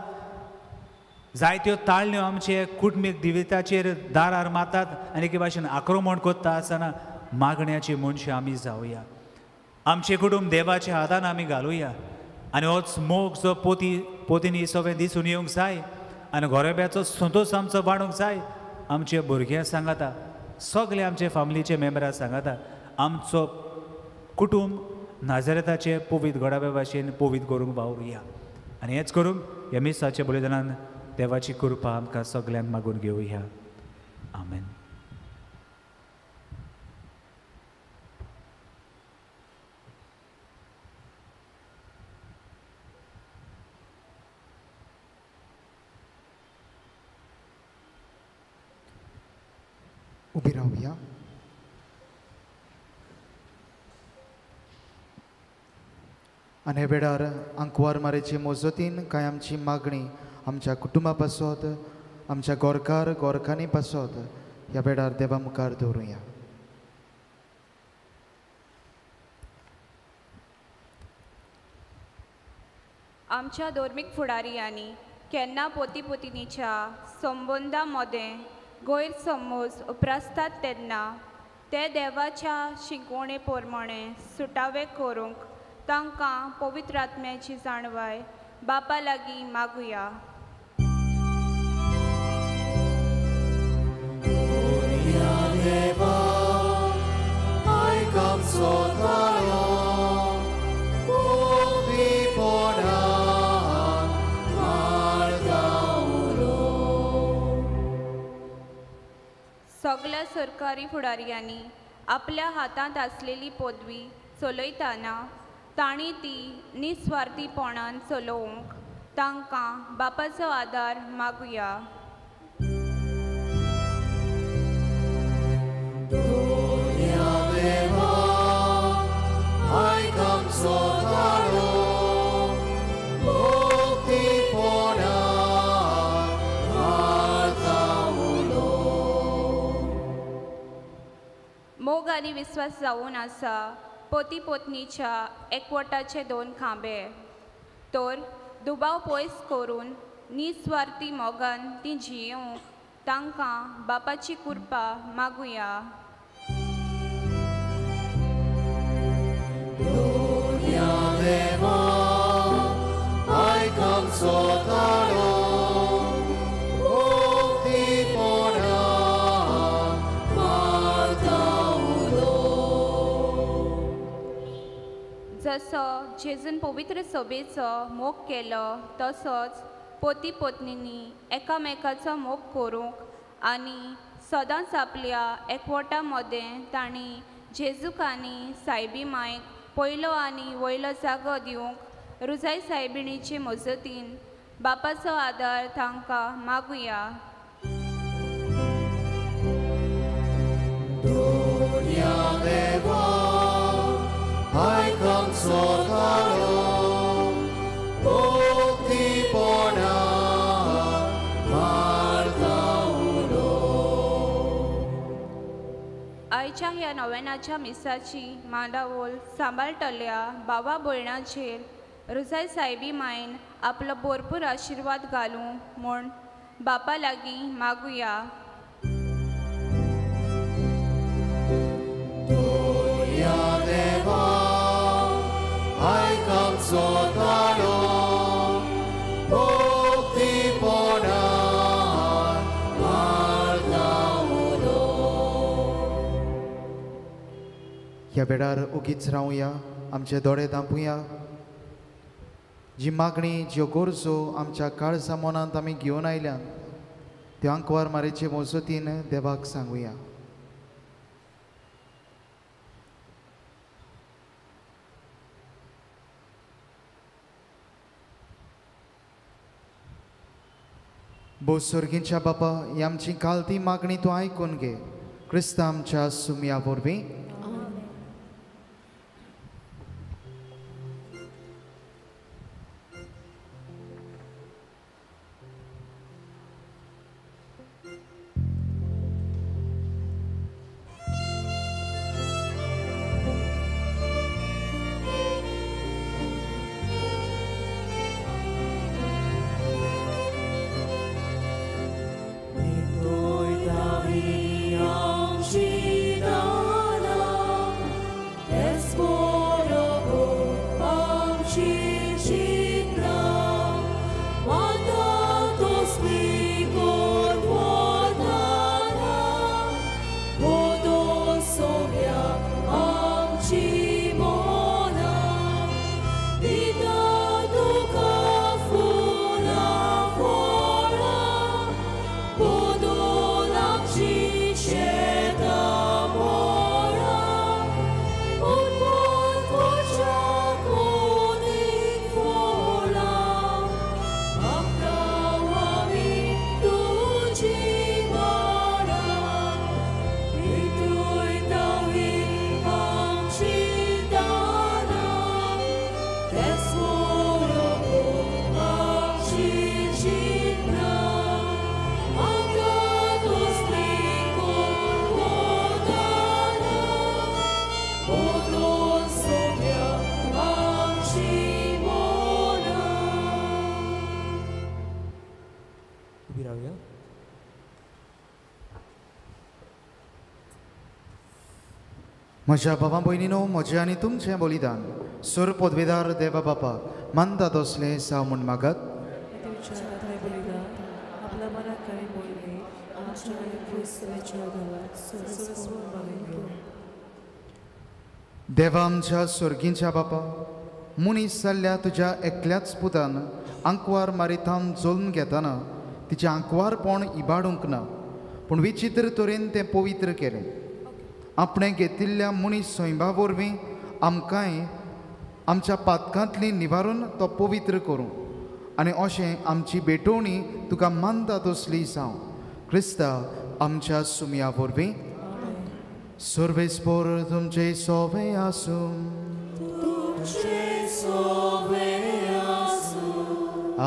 जायत्यो ताळण्यो आमचे कुटुंबीक जिविताचेर दारार मारतात आनी एके भाशेन आक्रमण करता आसतना मागण्याची मनशां आमी जावया. आमचे कुटुंब देवाच्या हातान आमी घालुया आनी होच मोग जो पोतिनी सगळें दिसून येवंक जाय आनी घोराब्याचो संतोश आमचो वाडूंक जाय. आमचे भुरग्यां सांगाता, सगळे आमचे फॅमिलीचे मेंबरां सांगाता आमचो कुटुंब नाजरेताचे पवित्र घोडाब्या भाशेन पवित्र करूंक वावरुया. आनी हेंच करूंक ह्या मिसाच्या बलिदानान देवाची कृपा आमकां सगळ्यांक मागून घेवया. आमेन. उबी रावया. आनी हे वेळार आंकवार मारेचे मोजतीन कांय आमची मागणी आमच्या कुटुंबा पासत आमच्या गोरखांनी पासत ह्या वेळार देवा मुखार दवरुया. आमच्या धर्मीक फुडारियांनी केन्ना पोतीपोतिनीच्या संबंदा मदें गैरसमज उप्रासतात तेन्ना ते देवाच्या शिकवणे प्रमाणे सुटावे करूंक तांकां पवित्र आत्म्याची जाणवाय बापा लागीं मागुया. सगळ्या सरकारी फुडारियांनी आपल्या हातांत आसलेली पदवी चलयतना तांणी ती निस्वार्थीपणान चलोवंक तांकां बापाचो आदार मागुया. मोग आनी विस्वास जावन आसा पोती पोतनीच्या एकवटाचे 2 खांबे. तर दुबाव पयस करून निस्वार्थी मोगान ती जियोंक तांकां बापाची कृपा मागुया. जसो जेजून पवित्र सभेचो मोग केलो तसोच पोती पोतनींनी एकामेकाचो मोग करूंक आनी सदांच आपल्या एकवटा मदें तांणी जेजूक आनी सायबी मायक पयलो आनी वयलो जागो दिवंक रुजाय सायबिणीचे मजतीन बापाचो आदार तांकां मागुया. आयच्या ह्या नोवेनाच्या मिसाची मांडावळ सांबाळटल्या भावा भयणांचेर रुजाय सायबी मायन आपलो भरपूर आशिर्वाद घालूं म्हूण बापा लागीं मागुया. ह्या वेळार उगीच रावया, आमचे दोळे धांपुया. जी मागणी ज्यो गरजो आमच्या काळजा मनांत आमी घेवन आयल्यात त्यो आंकवार मारेचे मोजतीन देवाक सांगुया. भो सर्गींच्या बापा, ही आमची कालती मागणी तूं आयकून घे. क्रिस्ता आमच्या सुमया वरवीं Noi Davi am și dana म्हज्या भावा भयणीनो म्हजें आनी तुमचें बलिदान सुर पदवेदार देवा बापाक मानता तसलें जावं म्हूण मागत. तुमच्या हाताय बलिदान आपल्या मनात काही बोलले आमच्या क्रिस्ताच्या देवाक सर्वस्व मागितलो. देवा आमच्या स्वर्गींच्या बापा, मनीस जाल्ल्या तुज्या एकल्याच पुतान आंकवार मारितान जोलून घेतना तिचें आंकवारपण इबाडूंक ना, पूण विचित्र तरेन तें पवित्र केलें. आपणें घेतिल्ल्या मनीस सोयंबा वरवीं आमकांय आमच्या पातकांतली निवारून तो पवित्र करूं आनी अशें आमची भेटोवणी तुका मानता तसली जावं. क्रिस्ता आमच्या सुमया वरवीं. सर्वेस्पर तुमचे सोवे आसूं.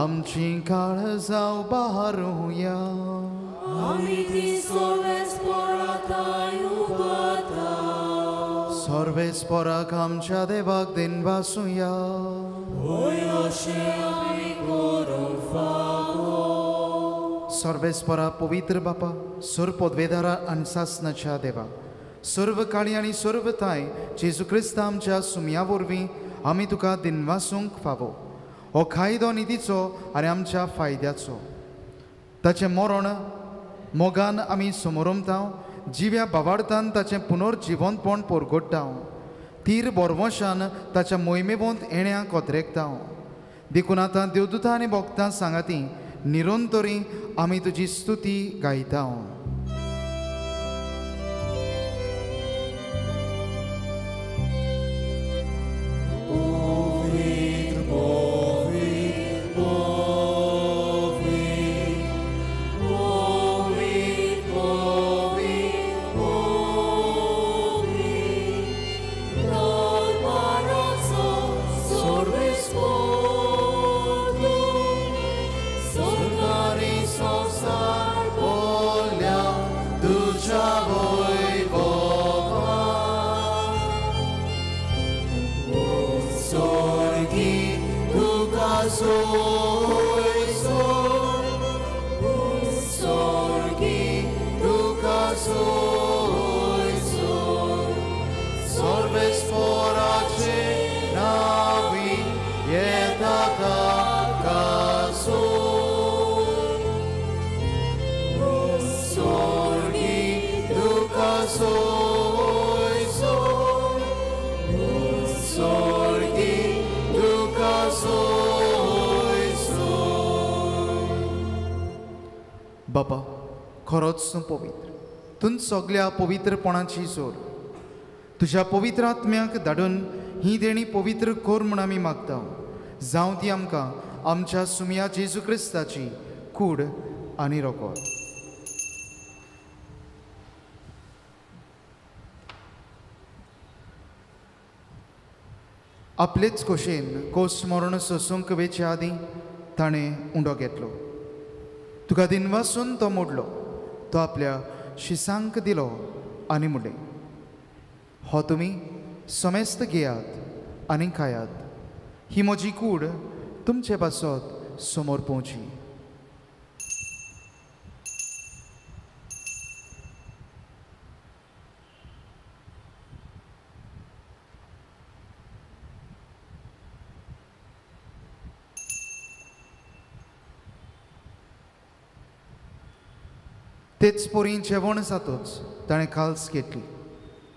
आमची काळजां बारूया. सर्वेस्पराक आमच्या देवाक दिनवासुया. सर्वेस्परा पवित्र बापा, सुर पदवेदारा आनी सासनाच्या देवा, सर्व काळी आनी सर्व थाय जेजू क्रिस्त आमच्या सुमया वरवीं आमी तुका दिनवासूंक फावो. हो कायदो निधीचो आनी आमच्या फायद्याचो. ताचें मरण मोगान आमी समोरमता, जिव्या बावार्थान ताचें पुनर्जिवंतपण परगट्टा. तीर बोरवशान ताच्या मोहिमेवंत येण्या कोत्रेकता. देखून आतां देवदूतां आनी भक्तां सांगाती निरंतरी आमी तुजी स्तुती गायता. बापा, खरोच पवित्र, तुन सगळ्या पवित्रपणाची जोर तुझ्या पवित्र आत्म्याक धाडून ही देणी पवित्र कोर म्हूण आमी मागता. जावं ती आमकां आमच्या सुमया जेजू क्रिस्ताची कूड आनी रोकोड. आपलेच खोशेन कोस मरण सोसूंक वेचे आदीं ताणें उंडो घेतलो. तुका दिनवासून तो मोडलो. तो आपल्या शिसांक दिलो आनी म्हणलें, हो तुमी समेस्त घेयात आनी खायात. ही म्हजी कूड तुमचे पासत समोर पोवची. तेच पोरी जेवण जातोच ताणें खाल्स घेतली.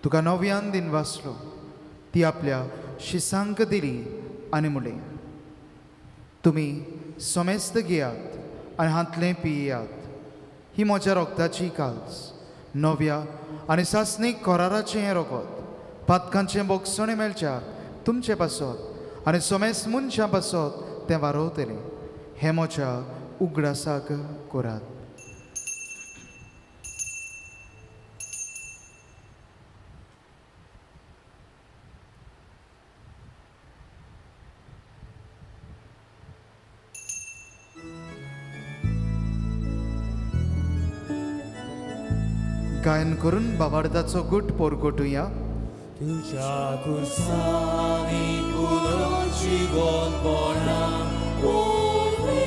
तुका नव्यान दिनवासलो. ती आपल्या शिसांक दिली आनी म्हणलें, तुमी समेस्त घेयात आनी हातलें पियेयात. ही म्हज्या रोगताची काल्स, नव्या आनी सासणीक कोराराचें हें रोगत. पातकांचें बोगसणें मेळच्यार तुमचे पासत आनी समेस्त मनशां पासत तें वारोवतलें. हें म्हज्या उगडासाक करात. गायन करून बाबार्दाचो गूट पोरगोटुया. तुझ्या कुर्सानी पुनर्जीवनपणा ओवी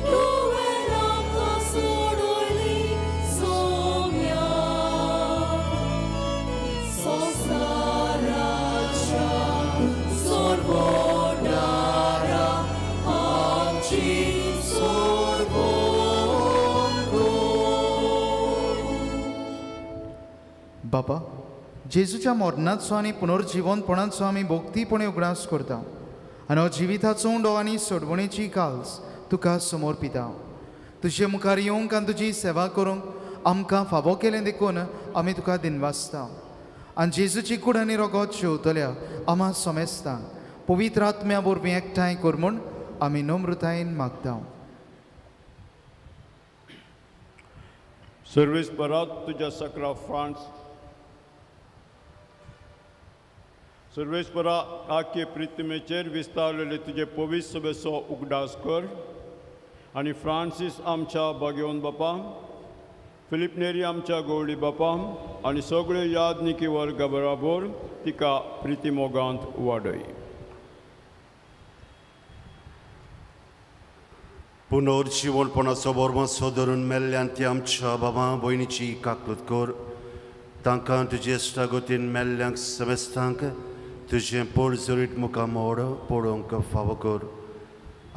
तुवें आमकां सोडली सोम्या. सोंसार बापा जेजूच्या मरणाचो आनी पुनर्जिवनपणाचो आमी भोक्तीपणे उगडास करता आनी हो जिविताचो उंडो आनी सोडवणेची काल्स तुका समर्पिता. तुजे मुखार येवंक आनी तुजी सेवा करूंक आमकां फावो केलें देखून आमी तुका दिनवासता. आनी जेजूची कूड आनी रगत शेवतल्या आमा समेस्तांक पवित्र आत्म्या वरवीं एकठांय कर म्हूण आमी नम्रतायेन मागता. सर्वेस्परात तुझ्या सकरा फ्रांस सर्वेस्परा आखे प्रितमेचेर विस्तारलेले तुझे पवित्र सभेचो उगडास कर आनी फ्रांसीस आमच्या भाग्यवन बापा, फिलिप नेरी आमच्या गवळी बापा आनी सगळे यादनिकी वर्गा बराबर तिका प्रितीमोगांत वाडय. पुनर्जीवनपणाचो बोरमासो धरून मेल्ल्यान ती आमच्या बाबा भयणीची काकलूत कर. तांकां तुजे इश्टागतीन मेल्ल्यांक समेस्तांक तुजें पोरजोरीत मुखार पडोवंक फावो कर.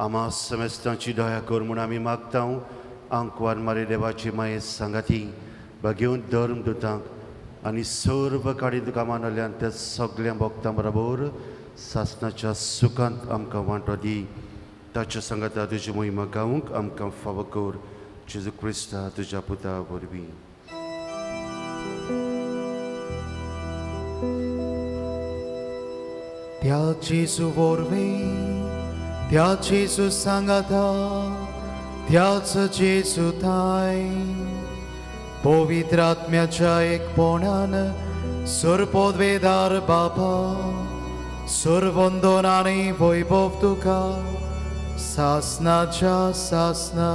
आमा समेस्तांची दया कर म्हूण आमी मागता. आंकवार मारी देवाची माये सांगाती भाग्यवन धर्म दुतांक आनी सर्व काडी तुका मानल्यान त्या सगळ्या भक्तां बरोबर सासणाच्या सुखांत आमकां वांटो दी. ताच्या सांगाता तुजी मोहिमा गावूंक आमकां फावो कर. जेजू क्रिस्ता तुज्या पुता वरवीं. त्या जेजू वरवीं त्या जेजू सांगाता त्याच जेजू थाय पवित्र आत्म्याच्या एकपणान सर्वपदवेदार बापा सर्वंदन आनी वैभव तुका सासनाच्या सासना.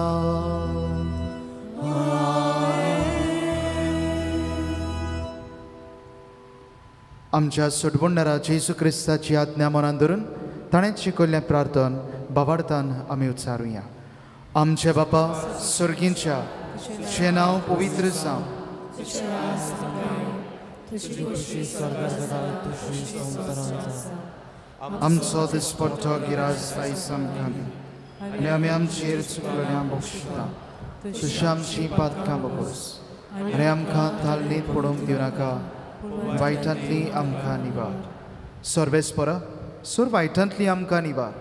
आमच्या सोडवणारा जेजू क्रिस्ताची आज्ञा मनान धरून ताणें शिकयल्लें प्रार्थन बाबार्थान आमी उच्चारुया. आमचे बापा स्वर्गींच्या तुजें नांव पवित्र जावं. आमचो दिसपट्टो गिरास आयज आमकां दी आनी आमी आमचेर चुकलेल्या बक्षिता तशें आमची पातकां बगोस आनी आमकां तालनीत पडोवंक दिवं नाका वायटांतली आमकां निवार. सर्वेस्परा सुर वायटांतली आमकां निवार.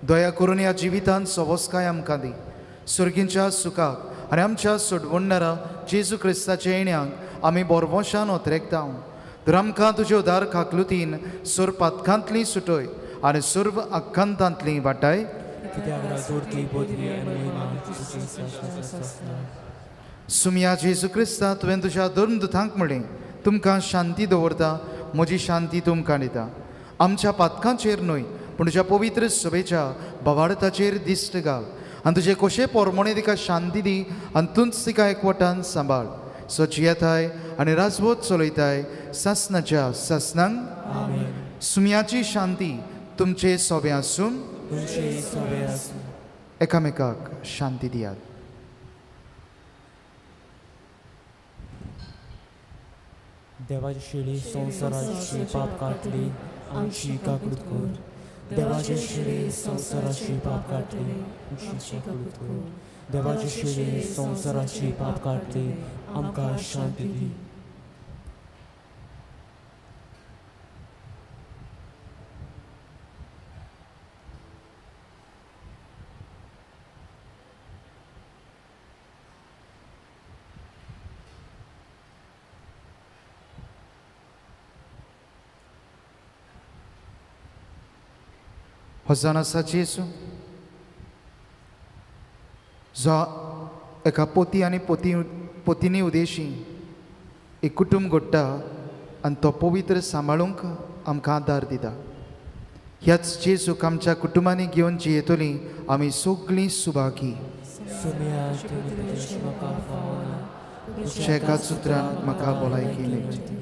दया करून ह्या जिवितांत सवस्काय आमकां दी. सुर्गींच्या सुखाक आनी आमच्या सोडवणारा जेजू क्रिस्ताच्या येण्याक आमी बोरवोशान ओतरेकता. तर आमकां तुजे उदार काकलुतीन सुर पातकांतली सुटय आनी सर्व आख्खांतांतली वाटाय. सुमया जेजू क्रिस्ता तुवें तुज्या धर्म दुतांक म्हणलें तुमकां शांती दवरता म्हजी शांती तुमकां दिता. आमच्या पातकांचेर न्हय पूण तुज्या पवित्र सभेच्या भवार्थाचेर दिश्ट घाल आनी तुजे कशे पोरमोणे तिका शांती दी आनी तूंच तिका एकवटान सांबाळ. सोची येताय आनी राजवट चलयताय सासनाच्या सासनांक. सुमयाची शांती तुमचे सोबे आसून एकामेकाक शांती दियात. देवाची शिडी संवसाराची पाप काटली आमची काकूट कर. देवाची शिडी संवसाराची पाप काटली आमची काकूट कर. देवाची शिडी संवसाराची पाप काटली आमकां शांती दी. Hosanna sa Jesu. जो एका पोती आनी पोतीनी उदेशी एक कुटुंब घडटा आनी तो पवित्र सांबाळूंक आमकां आदार दिता. ह्याच जेजूक आमच्या कुटुंबांनी घेवन जियेतली आमी सगळीं सुभागी. एका सुत्रान म्हाका भलायकी मेळची.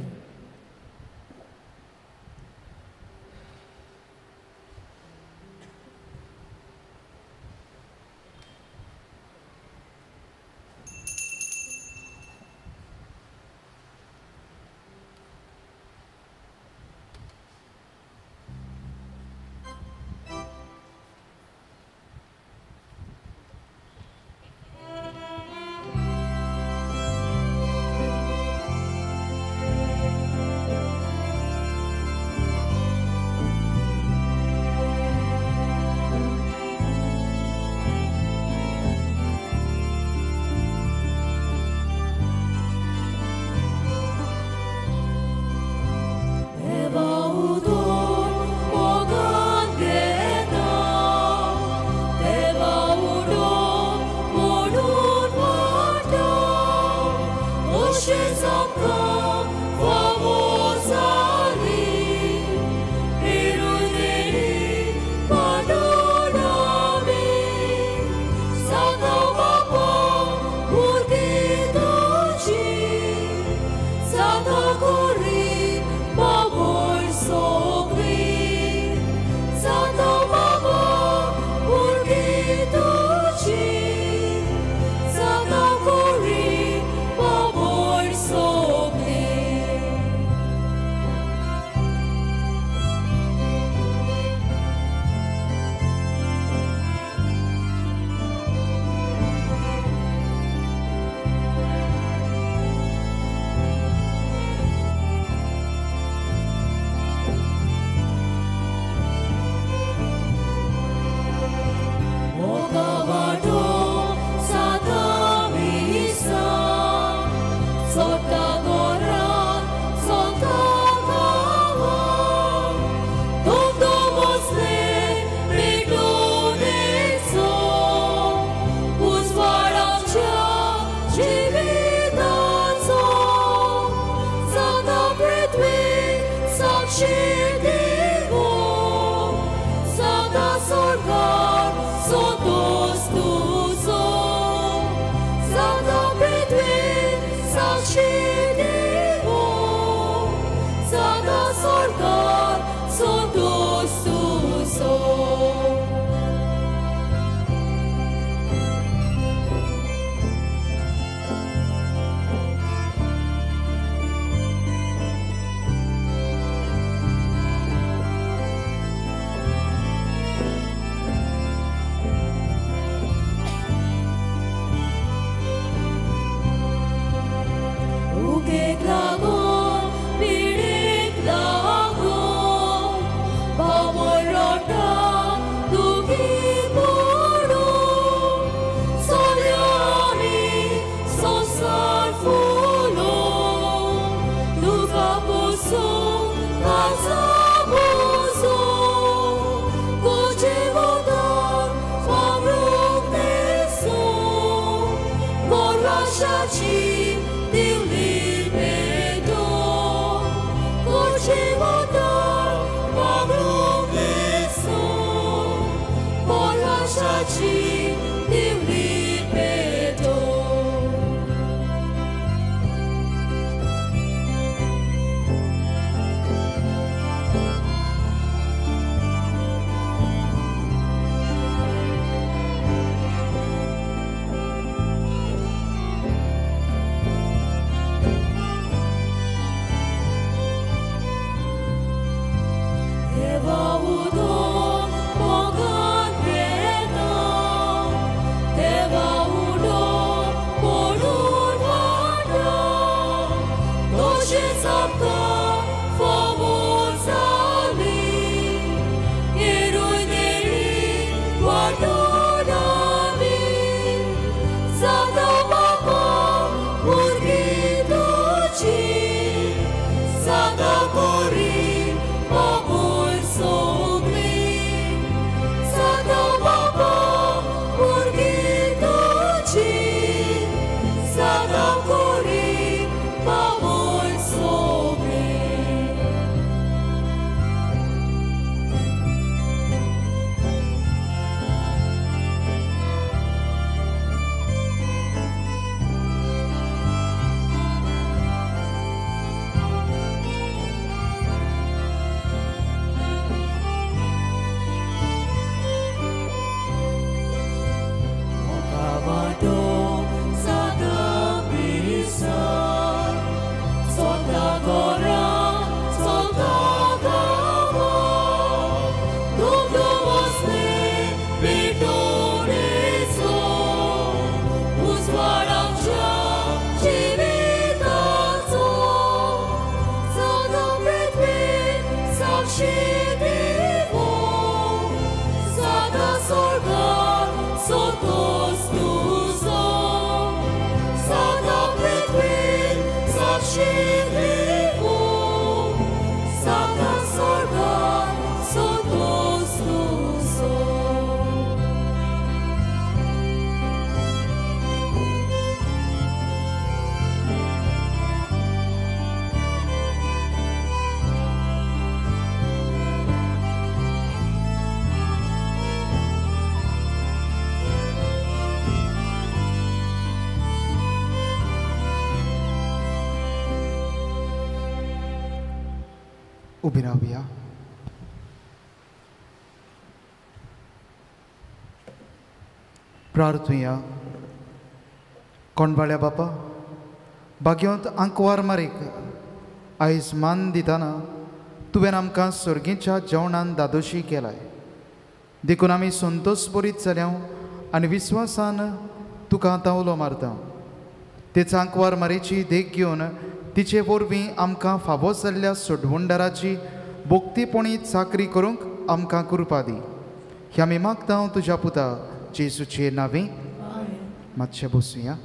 उबी रावया. प्रार्थुया. कोणवाळ्या बापा, भाग्यवंत आंकवार मारीक आयज मान दिताना तुवें आमकां सर्गीच्या जेवणान दादोशी केलाय. देखून आमी संतोश बरीत जाल्या आनी विस्वासान तुका तावलो मारता. तेच आंकवार मारेची देख घेवन तिचे वरवीं आमकां फावो जाल्ल्या सोडवणदाराची भोक्तीपणी चाकरी करूंक आमकां कृपा दी. हें आमी मागता तुज्या पुता जेजूचे नांवे. मातशें बसूया.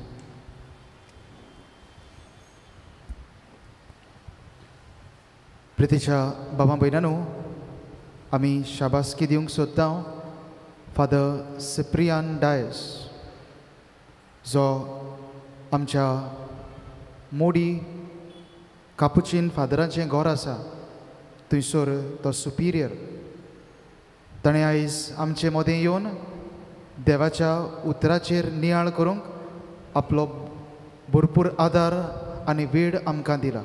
प्रितीच्या बाबा भयणांनो, आमी शाबासकी दिवंक सोदता फादर सिप्रियान डायस, जो आमच्या मोडी कापुचीन फादराचें घर आसा थंयसर तो सुपिरियर. ताणें आयज आमचे मदें येवन देवाच्या उतराचेर नियाळ करूंक आपलो भरपूर आदार आनी वेळ आमकां दिला.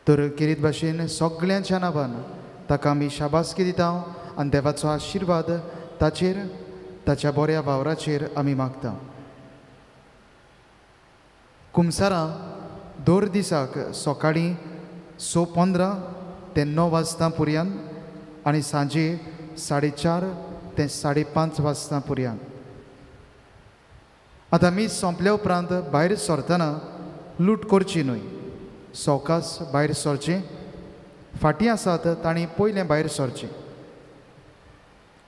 तर किरीत भाशेन सगळ्यांच्या नांवान ताका आमी शाबासकी दिता आनी देवाचो आशिर्वाद ताचेर, ताच्या बऱ्या वावराचेर आमी मागता. कुमसारां दर दिसाक सकाळीं 6:15 ते 9 वाजता पर्यंत आनी सांजे 4:30 ते 5:30 वाजता पर्यंत. आतां मीस सोंपल्या उपरांत भायर सरतना लूट करची न्हय. सवकास भायर सरचें. फाटीं आसात तांणी पयलें भायर सरचें.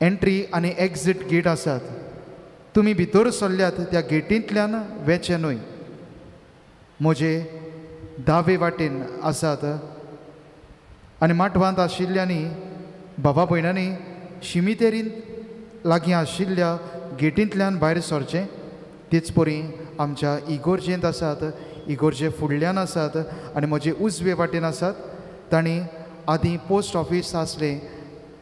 एंट्री आनी एक्झीट गेट आसात. तुमी भितर सरल्यात त्या गेटींतल्यान वेचे न्हय. म्हजे दावे वाटेन आसात आनी माटवांत आशिल्ल्यांनी बाबा भयणांनी शिमितेरीन लागीं आशिल्ल्या गेटींतल्यान भायर सरचें. तेच परी आमच्या इगोर्जेंत आसात, इगोर्जे फुडल्यान आसात आनी म्हजे उजवे वाटेन आसात. तांणी आदीं पोस्ट ऑफीस आसलें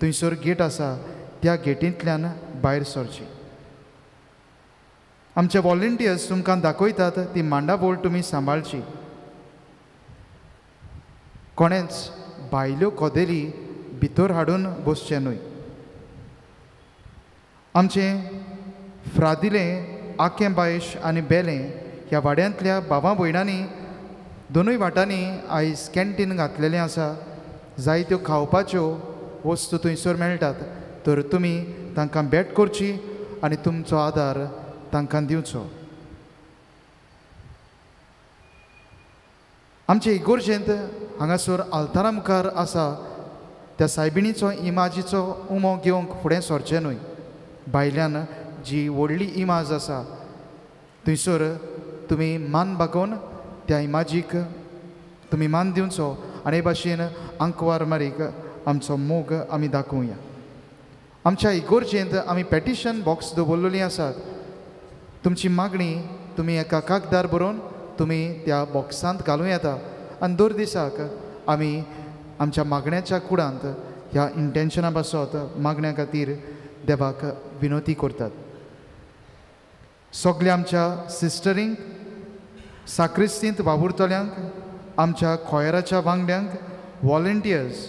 थंयसर गेट आसा त्या गेटींतल्यान भायर सरचें. आमचे वॉलंटियर्स तुमकां दाखयतात ती मांडावळ तुमी सांबाळची. कोणेंच भायल्यो कदेली भितर हाडून बसचें न्हय. आमचें फ्रादिलें, आखें बायश आनी बेलें ह्या वाड्यांतल्या बाबा भयणांनी दोनूय वाटांनी आयज कॅन्टीन घातलेलें आसा. जायत्यो खावपाच्यो वस्तू थंयसर मेळटात. तर तुमी तांकां भेट करची आनी तुमचो आदार तांकां दिवचो. आमचे इगोर्जेंत हांगासर आल्तारा मुखार आसा त्या सायबिणीचो इमाजीचो उमो घेवंक फुडें सरचें न्हय. भायल्यान जी व्हडली इमाज आसा थंयसर तुमी मान बागोवन त्या इमाजीक तुमी मान दिवचो आनी हे भाशेन आंकवार मारीक आमचो मोग आमी दाखोवया. आमच्या इगोर्जेंत आमी पेटिशन बॉक्स दवरलेलीं आसात. तुमची मागणी तुमी एका कागदार बरोवन तुमी त्या बॉक्सांत घालूं येता आनी दर दिसाक आमी आमच्या मागण्याच्या कुडांत ह्या इंटेन्शना पासत मागण्या खातीर देवाक विनोती करतात. सगल्या आमच्या सिस्टरींक, साक्रिस्तींत वावुरतल्यांक, आमच्या खोयराच्या वांगड्यांक, वॉलंटियर्स,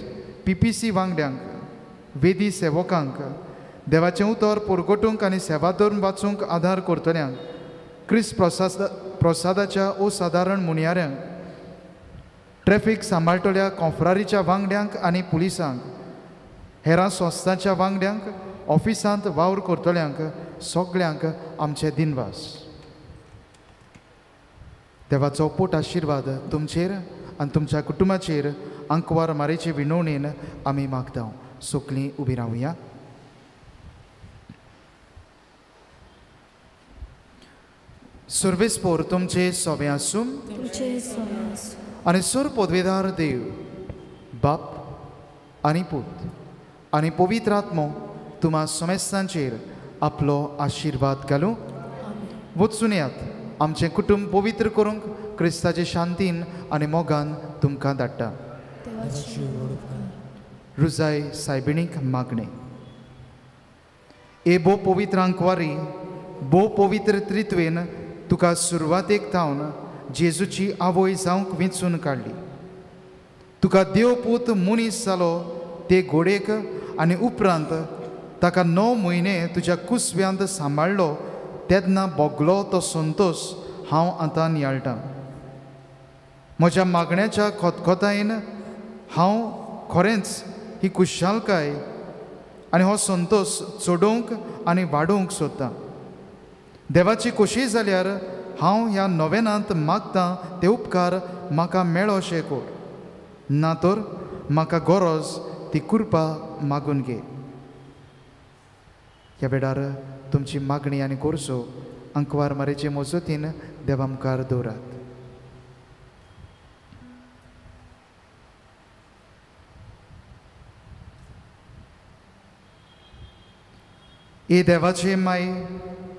PPC वांगड्यांक, वेदी सेवकांक, देवाचें उतर परगटूंक आनी सेवा धरून वाचूंक आदार करतल्यांक, क्रिस्त प्रसादाच्या असादारण मुणयाऱ्यांक, ट्रॅफिक सांबाळटल्या कॉन्फ्रारीच्या वांगड्यांक आनी पुलिसांक, हेरां संस्थांच्या वांगड्यांक, ऑफिसांत वावर करतल्यांक सगळ्यांक आमचे दिनवास. देवाचो पोट आशिर्वाद तुमचेर आनी तुमच्या कुटुंबाचेर आंकवार मारेचे विनवणेन आमी मागता. सोकलीं उबी रावया. सर्वेस्पोर तुमचे सोबे आसूं आनी सर पदवेदार देव बाप आनी पूत आनी पवित्र आत्मो तुम्हा समेस्तांचेर आपलो आशिर्वाद घालूं. वचून येयात. आमचें कुटुंब पवित्र करूंक क्रिस्ताचे शांतीन आनी मोगान तुमकां धाडटा. रुजाय सायबिणीक मागणे. ए भोव पवित्र आंकवारी, भोव पवित्र त्रित्वेन तुका सुरवातेक थावन जेजूची आवय जावंक वेंचून काडली. तुका देव पूत मनीस जालो ते घोडेक आनी उपरांत ताका 9 म्हयने तुज्या कुसव्यांत सांबाळलो तेन्ना भोगलो तो संतोश हांव आतां नियाळटां. म्हज्या मागण्याच्या खोतखोतायेन हांव खरेंच ही कुशालकाय आनी हो संतोश चडोवंक आनी वाडोवंक सोदतां. देवाची खोशी जाल्यार हांव ह्या नोवेनांत मागतां ते उपकार म्हाका मेळो अशें कोर, ना तर म्हाका गरज ती कृपा मागून घे. ह्या वेळार तुमची मागणी आनी गोरसो अंकवार मारेचे मोजतीन देवा मुखार दवरात. ए देवाचे माई,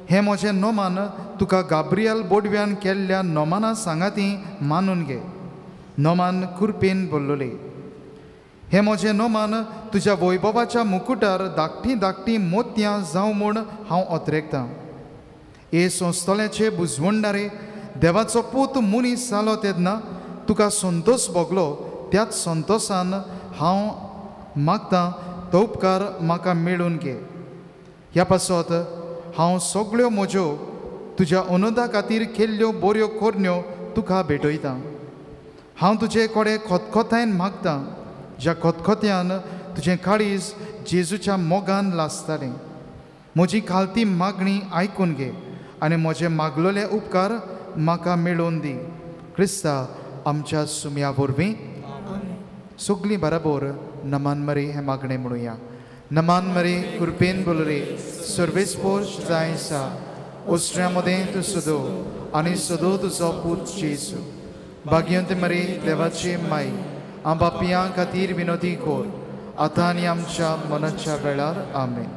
हे म्हजें नोमान तुका गाब्रियल बोडव्यान केल्ल्या नोमाना सांगाती मानून घे. नोमान कुरपेन बोल्लोले. हे म्हजें नोमान तुज्या वैभवाच्या मुकुटार धाकटीं धाकटीं मोतयां जावं म्हूण हांव ओतरेकतां. ए संस्थोल्याचे बुजवणदारे, देवाचो पूत मनीस जालो तेन्ना तुका संतोश भोगलो त्याच संतोशान हांव मागतां तो उपकार म्हाका मेळून घे. ह्या पासत हांव सगळ्यो म्हज्यो तुज्या अनुदा खातीर केल्ल्यो बऱ्यो कोरण्यो तुका भेटयतां. हांव तुजे कोडे खोतखोतायेन मागतां, ज्या खोतखोत्यान तुजें काळीज जेजूच्या मोगान लासतालें. म्हजी खालती मागणी आयकून घे आनी म्हजे मागलोले उपकार म्हाका मेळोवन दी. क्रिस्ता आमच्या सुमया वरवीं सगळीं बराबर नमान मरी हें मागणें म्हणुया. नमान मरी कुरपेन बोलरे, सर्वेस्पोर जायसा, ओस्ट्र्या मदें तूं सदो आनी सदो तुजो पूत जेजू. भाग्यवंत मरी, देवाची माई, हांव पापियां खातीर विनोदी कोर, आतां आनी आमच्या मनाच्या वेळार. आमेन.